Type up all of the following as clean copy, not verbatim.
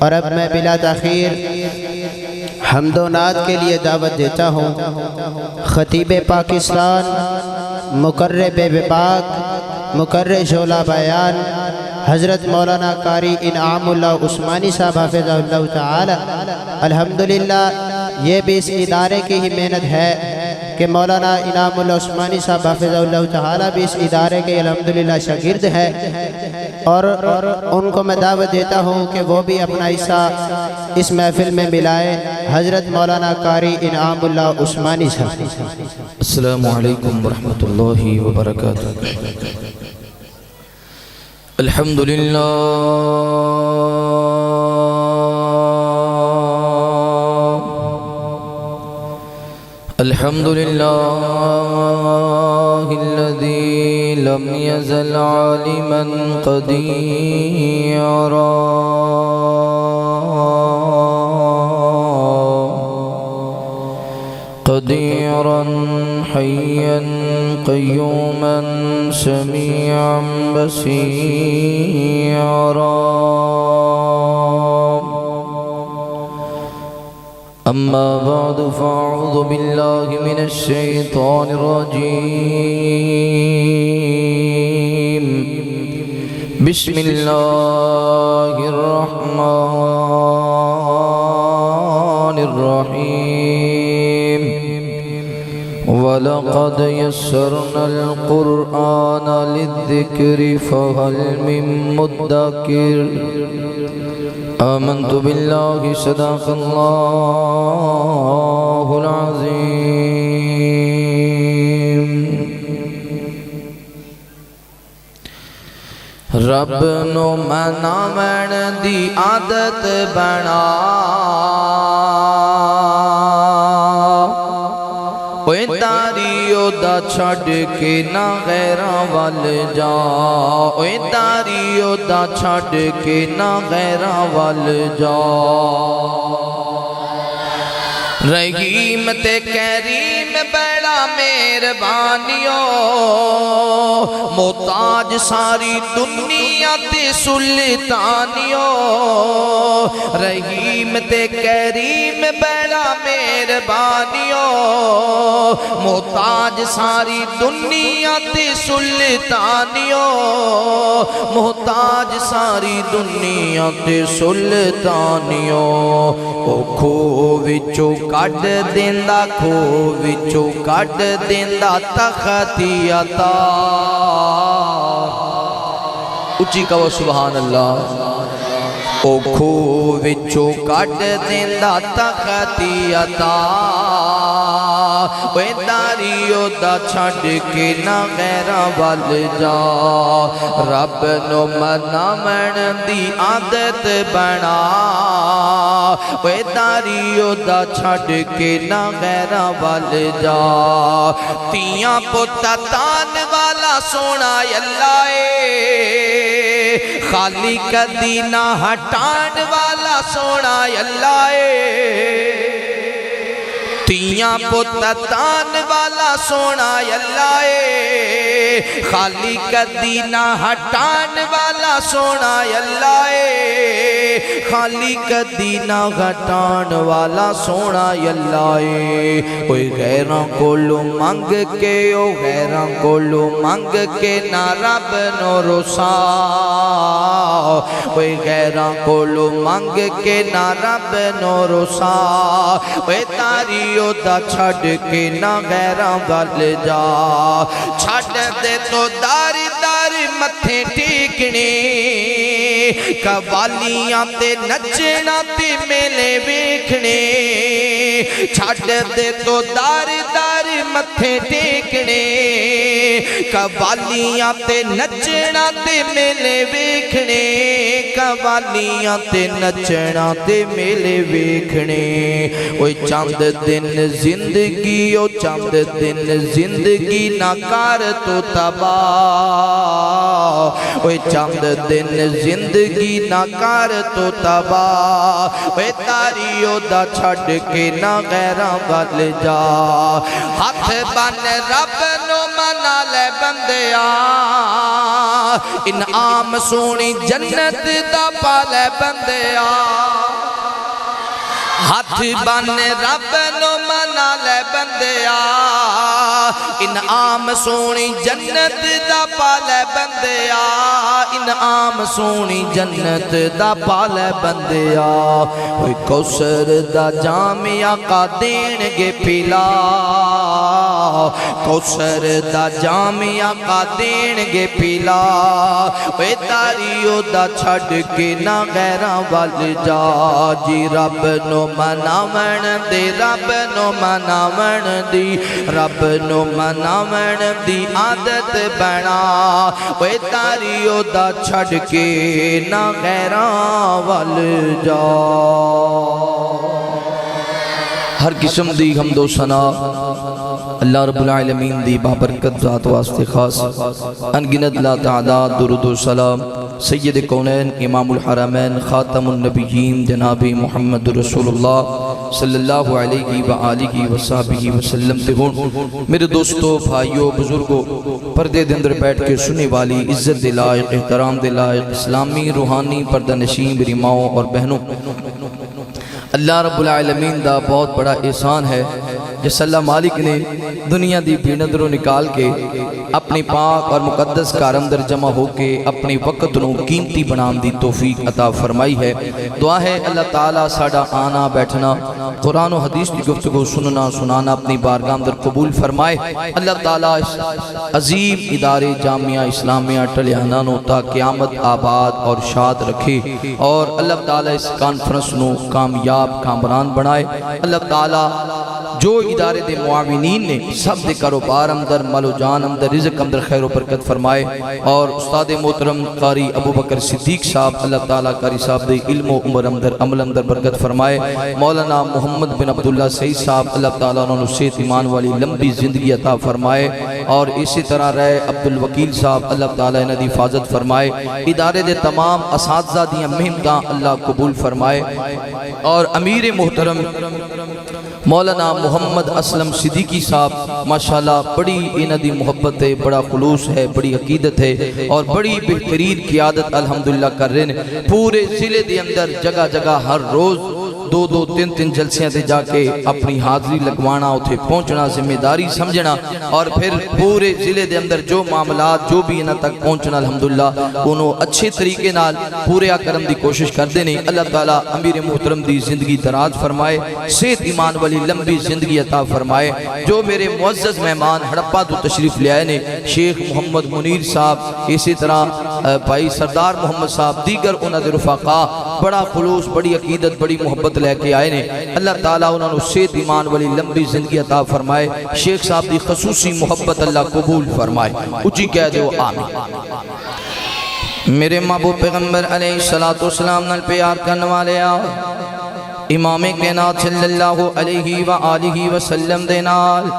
اور اب میں بلا تاخیر حمد و نعت کے لیے دعوت دیتا ہوں خطیب پاکستان، مقرر بے باک، مقرر شعلہ بیان، حضرت مولانا قاری انعام اللہ عثمانی صاحب حافظہ اللہ تعالی۔ الحمدللہ یہ بھی اس ادارے کی ہی محنت ہے کہ مولانا انعام اللہ عثمانی صاحب حافظہ اللہ تعالی بھی اس ادارے کے الحمدللہ شاگرد ہے، اور ان کو میں دعوت دیتا ہوں کہ وہ بھی اپنا حصہ اس محفل میں ملائے۔ حضرت مولانا قاری انعام اللہ عثمانی صاحب۔ السلام علیکم ورحمۃ اللہ وبرکاتہ۔ الحمدللہ الحمدللہ الذی لم یزل عالما قدیرا قدیرا حیا قیوما سمیعا بصیرا۔ اما بعد فاعوذ باللہ من الشیطان الرجیم، بسم اللہ الرحمن الرحیم۔ وَلَقَدْ يَسَّرْنَا الْقُرْآنَ لِلذِّكْرِ فَهَلْ مِن مُّدَّكِرٍ۔ آمنت باللہ صدق اللہ العظیم۔ رب نو مناون دی عادت بنا، اوے تاریو دا چھڑ کے نہ غیراں وال جا، اوے تاریو دا چھڑ کے نہ غیراں وال جا۔ رحیم تے کریم بڑا مہربانیو، محتاج ساری دنیا تے سلطانیو۔ رحیم تے کریم بڑا مہربانیو، محتاج ساری دنیا تے سلطانیو، محتاج ساری دنیا تے سلطانیو۔ او کھو وچوں کڈ دیندا، کھو وچوں کڈ دیندا تختی عطا۔ اچھی کہو سبحان اللہ۔ او کھو وچوں کڈ دیندا تختی عطا، اوے داریو دا چھڈ کے نہ غیراں وال جا۔ رب نو مناون دی عادت بنا، اوے داریو دا چھڈ کے نہ غیراں وال جا۔ تیاں پتا تان والا سونا اللہ اے، خالی کدی نہ ہٹان والا سونا اللہ اے۔ تیاں پتان والا سونا اللہ اے، خالی کدی نہ ہٹان والا سونا اللہ اے، خالی کدی نہ ہٹان والا سونا اللہ اے۔ اوے غیراں کولوں منگ کے، او غیراں کولوں منگ کے نہ رب نو رسا، اوے غیراں کولوں منگ کے نہ رب نو رسا۔ اوے تاریو دا چھڑ کے نہ غیراں وال جا۔ چھڑ دے تو داری داری متھے ٹیکنے، قوالیاں تے نچنا تے میلے ویکھنے۔ چھڑ دے تو داری داری متھے ٹیکنے، قوالیاں تے نچنا تے میلے ویکھنے، قوالیاں تے نچنا تے میلے ویکھنے۔ اوے چند دن زندگی، او چند دن زندگی نہ کر تو تباہ، اوے چند دن زندگی نہ کر تو تباہ۔ اوے تاریو دا چھڑ کے نہ غیراں وال جا۔ ہاتھ بن رب نو منا لے بندیا، انعام سونی جنت دا پالے بندیا۔ ہاتھ بن رب نو منا لے بندیا انعام سونی جنت دا پالے بندیا انعام سونی جنت دا پالے بندیا کوئی کوثر دا جامعہ کا دین گے پلا کوثر دا جامعہ کا دین گے پلا وے تاریو دا چھڑ کے نہ غیرہ وال جا جی رب نو مناون دے رب نو مناون دی رب نو مناون دی عادت بنا وے تاریو دا چھڑ کے نہ غیراں وال جا ہر قسم دی حمد و ثنا اللہ رب العالمین دی بابرکت ذات واسطے خاص انگنت لا تعداد درود و سلام سید کونین امام الحرمین خاتم النبیین جناب محمد رسول اللہ صلی اللہ علیہ وآلہ وصحبہ وسلم تے ہون میرے دوستو بھائیو بزرگو پردے دے اندر بیٹھ کے سننے والی عزت دے لائق احترام دے لائق اسلامی روحانی پردہ نشین میری ماؤں اور بہنوں اللہ رب العالمین دا بہت بڑا احسان ہے جس اللہ مالک نے دنیا دی بے نظروں نکال کے اپنی پاک اور مقدس کار اندر جمع ہو کے اپنی وقت نو قیمتی بنام دی توفیق عطا فرمائی ہے دعا ہے اللہ تعالیٰ ساڑا آنا بیٹھنا قرآن و حدیث کی گفتگو سننا سنانا اپنی بارگاہ اندر قبول فرمائے اللہ تعالیٰ اس عظیم ادارے جامعہ اسلامیہ ٹلیانہ نو تا قیامت آباد اور شاد رکھے اور اللہ تعالیٰ اس کانفرنس نو کامیاب کامران بنائے اللہ تعالیٰ جو ادارے دے معاونین نے سب دے کاروبار اندر مال و جان اندر رزق اندر خیر و برکت فرمائے اور استاد محترم قاری ابو بکر صدیق صاحب اللہ تعالیٰ قاری صاحب دے علم و عمر اندر عمل اندر برکت فرمائے مولانا محمد بن عبداللہ سعید صاحب اللہ تعالیٰ انہوں نے صحت ایمان والی لمبی زندگی عطا فرمائے اور اسی طرح رہے عبدالوکیل صاحب اللہ تعالیٰ انہوں نے حفاظت فرمائے ادارے دے تمام اساتذہ دیاں محنتاں اللہ قبول فرمائے اور امیر محترم مولانا محمد اسلم صدیقی صاحب ماشاءاللہ بڑی انہ دی محبت ہے بڑا خلوص ہے بڑی عقیدت ہے اور بڑی بہترین قیادت الحمدللہ کر رہے ہیں پورے ضلع دے اندر جگہ جگہ ہر روز دو دو تین تین جلسیاں تے جا کے اپنی حاضری لگوانا اتھے پہنچنا ذمہ داری سمجھنا اور پھر پورے ضلع دے اندر جو معاملات جو بھی انہ تک پہنچنا الحمدللہ انہوں اچھے طریقے نال پورے کرم دی کوشش کر دینے اللہ تعالیٰ امیر محترم دی زندگی دراز فرمائے صحت ایمان والی لمبی زندگی عطا فرمائے جو میرے معزز مہمان ہڑپا تو تشریف لے آئے نے شیخ محمد منیر صاحب اسی طرح بھائی سردار محمد صاحب دیگر انہ دے رفاقہ بڑا خلوص بڑی عقیدت بڑی محبت لے کے آئے نے اللہ تعالیٰ انہوں نے صحت ایمان والی لمبی زندگی عطا فرمائے شیخ صاحب دی خصوصی محبت اللہ قبول فرمائے اچھی کہہ دے آمین میرے محبوب پیغمبر علیہ السلام نال پیار کرنے والے آؤ امام کائنات صلی اللہ علیہ وآلہ وسلم دے نال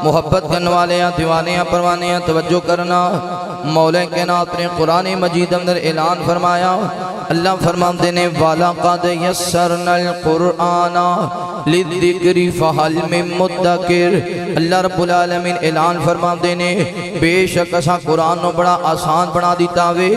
محبت کرنے والے دیوانے پروانے توجہ کرنا مولا کائنات نے قرآن مجید اندر اعلان فرمایا اللہ فرماتے نے وَلَقَدْ يَسَّرْنَا الْقُرْآنَ لِلذِّكْرِ فَهَلْ مِن مُدَّكِرٍ اللہ رب العالمین اعلان فرماتے نے بے شک اسا قرآن نو بڑا آسان بنا دیتا ہوئے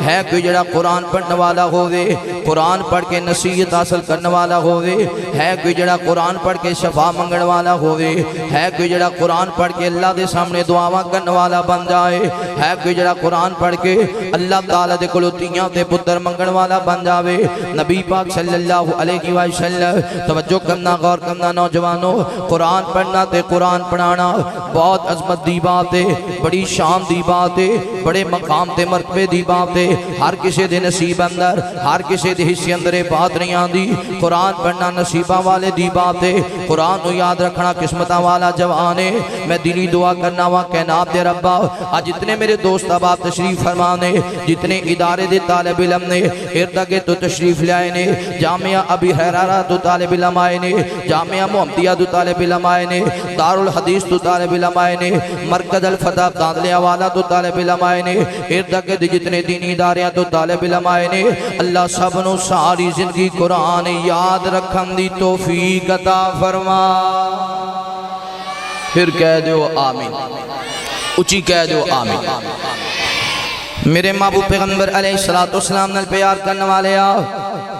ہے کوئی جڑا قرآن پڑھنے والا ہوئے قرآن پڑھ کے نصیحت حاصل کرنے والا ہوئے ہے کوئی جڑا قرآن پڑھ کے شفا منگن والا ہوئے ہے کوئی جڑا قرآن پڑھ کے اللہ دے سامنے دعاواں کرنے والا بن جائے ہے کوئی جڑا قرآن پڑھ کے اللہ تعالیٰ دے کلوتیاں تے پتر منگن والا بن جاوے نبی پاک صلی اللہ علیہ وسلم توجہ کرنا غور کرنا نوجوانوں قرآن پڑھنا تے قرآن پڑھانا بہت عظمت دی بات ہے بڑی شان دی بات ہے بڑے مقام تے مرتبے دی بات ہے ہر کسی دے نصیب اندر ہر کسی دے حصے اندر بات نہیں آندی قرآن پڑھنا نصیبہ والے دی بات ہے قرآن نو یاد رکھنا قسمتہ والا جوان ہے میں دلی دعا کرنا وہاں کائنات دے ربا آج جتنے میرے دوست احباب تشریف فرمانے جتنے ادارے دے طالب علم نے اردگے تو تشریف لے آئے نے جامعہ ابی حرارہ تو طالب علم آئے نے جامعہ محمدیہ تو طالب علم آئے نے دارالحدیث تو طالب علم آئے نے مرکز الفتح دادلیہ والا تو طالب علم آئے نے اردگے دے جتنے دینی اداریاں تو طالب علم آئے نے اللہ سب نو ساری زندگی قرآن یاد رکھن دی توفیق عطا فرما پھر کہہ دو آمین اچھی کہہ دو آمین میرے محبوب پیغمبر علیہ السلام نال پیار کرنے والے آؤ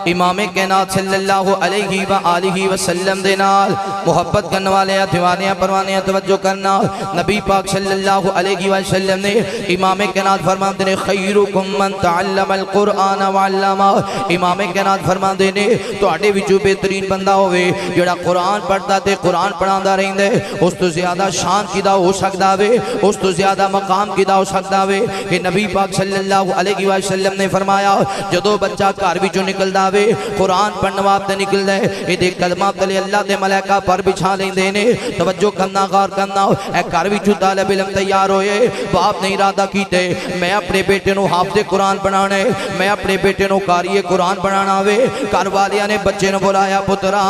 امام کائنات صلی اللہ علیہ وآلہ وسلم دے نال محبت کرنے والے دیوانے پروانے توجہ کرنا نبی پاک صلی اللہ علیہ وسلم نے امام کائنات فرماتے نے خیرکم من تعلم القرآن وعلمہ امام کائنات فرماتے نے تواڈے وچوں بہترین بندہ ہوئے جڑا قرآن پڑھدا تے قرآن پڑھاندا رہندا ہے اس تو زیادہ شان کیدا ہو سکدا وے اس تو زیادہ مقام کیدا ہو سکدا وے کہ نبی پاک صلی اللہ علیہ وسلم نے فرمایا جدو بچہ گھر وچوں نکلدا وے قرآن پڑھن واسطے نکلدا ہے اے دے کلمہ تلے اللہ دے ملائکہ پر بچھا لیندے نے توجہ کرنا غور کرنا اے گھر وچوں طالب علم تیار ہوئے باپ نے ارادہ کیتے میں اپنے بیٹے نو حافظ قرآن بنانا ہے میں اپنے بیٹے نو قاری قرآن بنانا وے گھر والیاں نے بچے نو بلایا پترا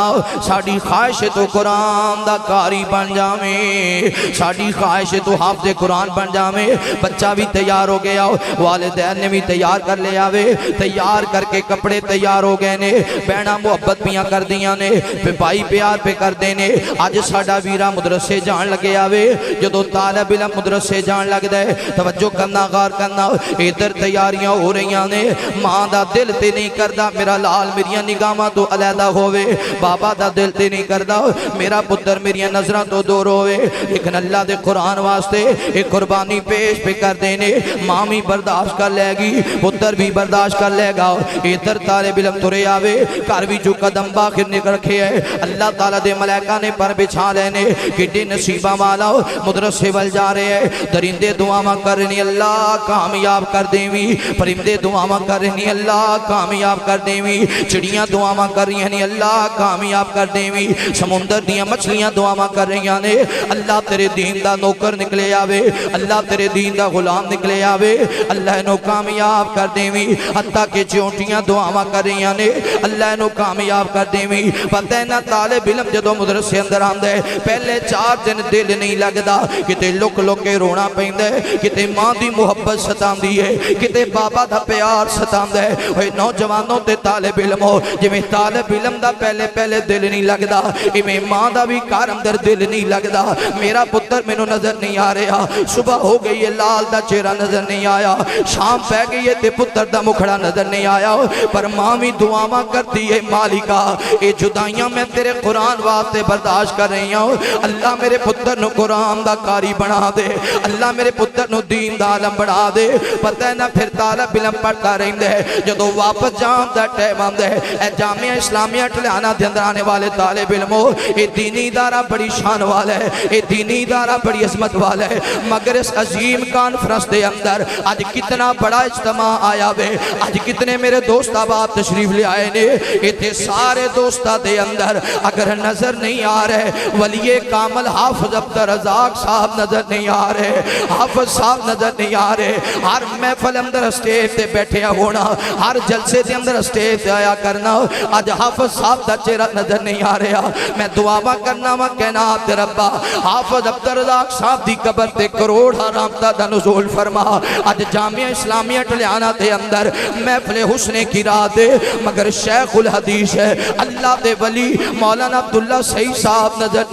ساڈی خواہش تو قرآن دا قاری بن جاویں ساڈی خواہش تو حافظ قرآن بن جاویں بچہ بھی تیار ہو گیا والدین نے بھی تیار کر لیا وے تیار کر کے کپڑے تیار ہو گئے نے بہنا محبت پیاں کر دیاں نے پہ بھائی پیار پہ کر دینے آج ساڈا ویرا مدرسے جان لگے آوے جدو طالب علم مدرسے جان لگ دے توجہ کرنا غور کرنا ادھر تیاریاں ہو رہیاں نے ماں دا دل تے نہیں کردا میرا لال میریاں نگاہاں تو علیحدہ ہووے بابا دا دل تے نہیں کردا میرا پتر میریاں نظراں تو دور ہووے لیکن اللہ دے قرآن واسطے ایک قربانی پیش پہ کر دینے ماں بھی برداشت کر لے گی پتر بھی برداشت کر لے گا ادھر طالب علم ترے آوے گھر بھی جو قدم باخر نکل رکھے ہے اللہ تعالیٰ دے ملائکہ نے پر بچھا لینے کڈے نصیبہ والا مدرسے وال جا رہے ہیں درندے دعاواں کرنی اللہ کامیاب کر دیویں پرندے دعاواں کرنی اللہ کامیاب کر دیویں چڑیاں دعاواں کر رہی ہیں اللہ کامیاب کر دیویں سمندر دیاں مچھلیاں دعاواں کر رہی ہیں اللہ تیرے دین دا نوکر نکلے آوے اللہ تیرے دین دا غلام نکلے آوے اللہ نو کامیاب کر دیویں حتیٰ کہ چونٹیاں دعاواں کر رہی ہیں اللہ نو کامیاب کر دیویں پتہ نہ طالب علم جدو مدرسے اندر آندے پہلے 4 دن دل نہیں لگدا کتے لک لک کے رونا پیندے کتے ماں دی محبت ستاندی ہے کتے بابا دا پیار ستاندے اے نوجوانوں تے طالب علم ہو جویں طالب علم دا پہلے دل نہیں لگدا ایویں ماں دا بھی گھر اندر دل نہیں لگدا میرا پتر مینوں نظر نہیں آ رہا صبح ہو گئی ہے لال دا چہرہ نظر نہیں آیا شام پہ گئی ہے تے پتر دا مکھڑا نظر نہیں آیا پر ماں بھی دعاواں کرتی ہے مالکا اے جدائیاں میں تیرے قرآن واسطے برداشت کر رہی ہوں اللہ میرے پتر نو قرآن دا قاری بنا دے اللہ میرے پتر نو دین دا عالم بنا دے پتہ نہ پھر طالب علم پڑھتا رہندے جدو واپس جام دا ٹائم آندے اے جامعہ اسلامیہ ٹلیانہ دے اندر آنے والے طالب علموں اے دینی ادارہ بڑی شان والا ہے اے دینی ادارہ بڑی عظمت والا ہے مگر اس عظیم کانفرنس دے اندر آج کتنا بڑا اجتماع آیا وے آج کتنے میرے دوست احباب تشریف لے آئے نے اتنے سارے دوستہ دے اندر اگر نظر نہیں آ رہے ولی کامل حافظ عبدالرزاق صاحب نظر نہیں آ رہے حافظ صاحب نظر نہیں آ رہے ہر محفل اندر اسٹیج تے بیٹھے ہونا ہر جلسے دے اندر اسٹیج تے آیا کرنا آج حافظ صاحب دا چہرہ نظر نہیں آ رہا میں دعا کرنا وا کہنا آپ ربا حافظ عبدالرزاق صاحب دی قبر تے کروڑ رحمتہ دا نزول فرما آج جامعہ اسلامیہ ٹلیانہ دے اندر محفل حسن کی رات دے مگر شیخ الحدیث ہے اللہ دے ولی مولانا عبداللہ سعید صاحب نظر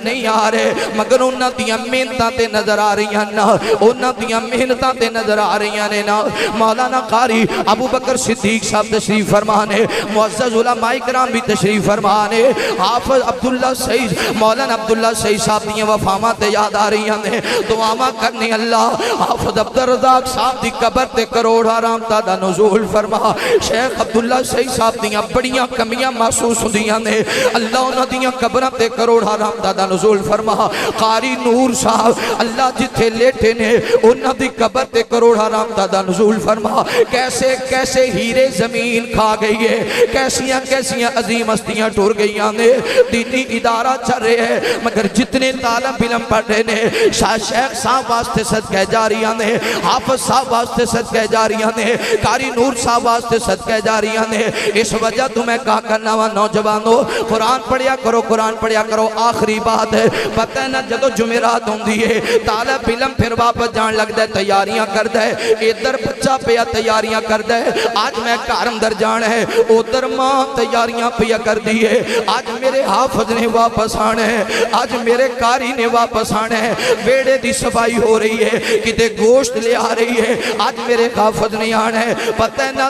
نہیں آ رہے مگر انہاں دیاں محنتاں تے نظر آ رہی ہیں نا انہاں دیاں محنتاں تے نظر آ رہی ہیں نا مولانا قاری ابو بکر صدیق صاحب تشریف فرمانے معزز علماء کرام بھی تشریف فرمانے حافظ عبداللہ سعید مولانا عبداللہ سعید صاحب دیاں وفاماں تے یاد آ رہی ہیں دعاواں کرنی اللہ حافظ عبدالرزاق صاحب دی قبر تے کروڑا رحمتہ دا نزول فرما شیخ عبداللہ سعید صاحب دیاں بڑیاں کمیاں محسوس ہوندیاں نے اللہ انہاں دیاں قبراں تے کروڑا رحمتہ دا نزول فرما قاری نور صاحب اللہ جتھے لیٹے نے انہاں دی قبر تے کروڑا رحمتہ دا نزول فرما کیسے کیسے ہیرے زمین کھا گئی ہے کیسیاں عظیم ہستیاں ٹور گئیاں نے دینی ادارہ چل رہے ہیں مگر جتنے طالب علم پڑھے نے شیخ صاحب واسطے صدقہ جاریاں نے حافظ صاحب واسطے صدقہ جاریاں نے قاری نور صاحب واسطے صدقہ جاریاں نے اس وجہ تمہیں کہا کرنا وا نوجوانوں قرآن پڑھیا کرو آخری بات ہے پتہ نہ جدو جمعرات ہوندی ہے طالب علم پھر واپس جان لگ دے تیاریاں کر دے ادھر بچہ پیا تیاریاں کر دے آج میں گھر اندر جانا ہے ادھر ماں تیاریاں پیا کر دی ہے آج میرے حافظ نے واپس آنا ہے آج میرے قاری نے واپس آنا ہے بیڑے دی صفائی ہو رہی ہے کتے گوشت لے آ رہی ہے آج میرے حافظ نے آنا ہے پتہ نہ